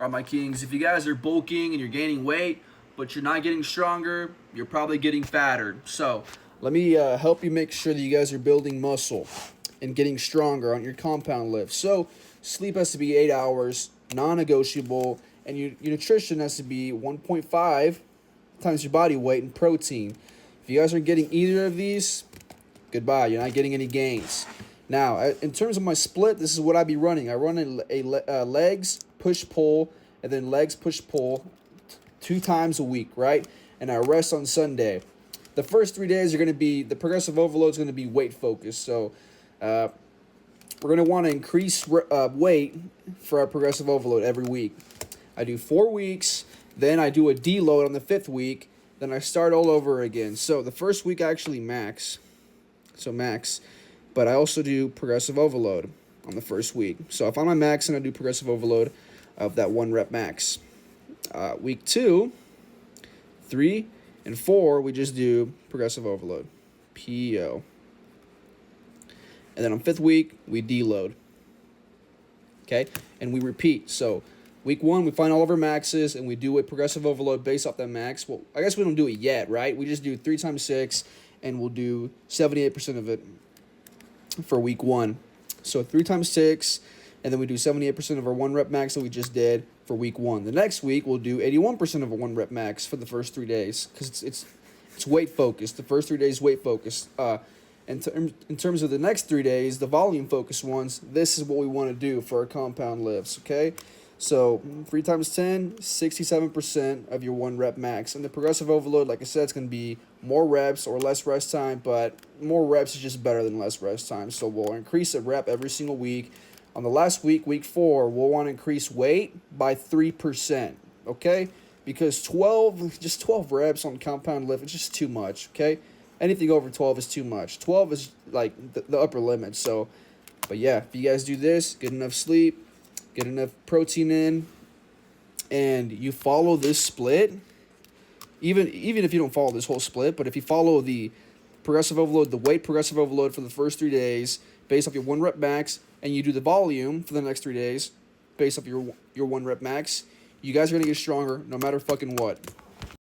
All right, my kings, if you guys are bulking and you're gaining weight, but you're not getting stronger, you're probably getting fatter. So let me help you make sure that you guys are building muscle and getting stronger on your compound lifts. So sleep has to be 8 hours, non-negotiable, and your nutrition has to be 1.5 times your body weight in protein. If you guys aren't getting either of these, goodbye. You're not getting any gains. Now, in terms of my split, this is what I be running. I run a legs, push-pull, and then legs, push-pull 2 times a week, right? And I rest on Sunday. The first 3 days are going to be, the progressive overload is going to be weight focused. So we're going to want to increase weight for our progressive overload every week. I do 4 weeks, then I do a deload on the 5th week, then I start all over again. So the first week I actually max, but I also do progressive overload on the first week. So if I'm on max and I do progressive overload of that 1 rep max. Week 2, 3, and 4, we just do progressive overload, PO. And then on 5th week, we deload. Okay? And we repeat. So week 1, we find all of our maxes, and we do a progressive overload based off that max. Well, I guess we don't do it yet, right? We just do 3 times 6, and we'll do 78% of it for week 1. So 3 times 6, and then we do 78% of our 1 rep max that we just did for week 1. The next week, we'll do 81% of a 1 rep max for the first 3 days because it's weight focused. The first 3 days, weight focused. In terms of the next 3 days, the volume focused ones, this is what we want to do for our compound lifts, okay? So 3 times 10, 67% of your 1 rep max. And the progressive overload, like I said, it's going to be more reps or less rest time, but more reps is just better than less rest time. So we'll increase a rep every single week. On the last week, week 4, we'll want to increase weight by 3%, okay? Because 12 reps on compound lift is just too much, okay? Anything over 12 is too much. 12 is like the upper limit. So, but yeah, if you guys do this, get enough sleep, get enough protein in, and you follow this split, even if you don't follow this whole split, but if you follow the progressive overload, the weight progressive overload for the first 3 days based off your 1 rep max, and you do the volume for the next 3 days based off your 1 rep max, you guys are going to get stronger no matter fucking what.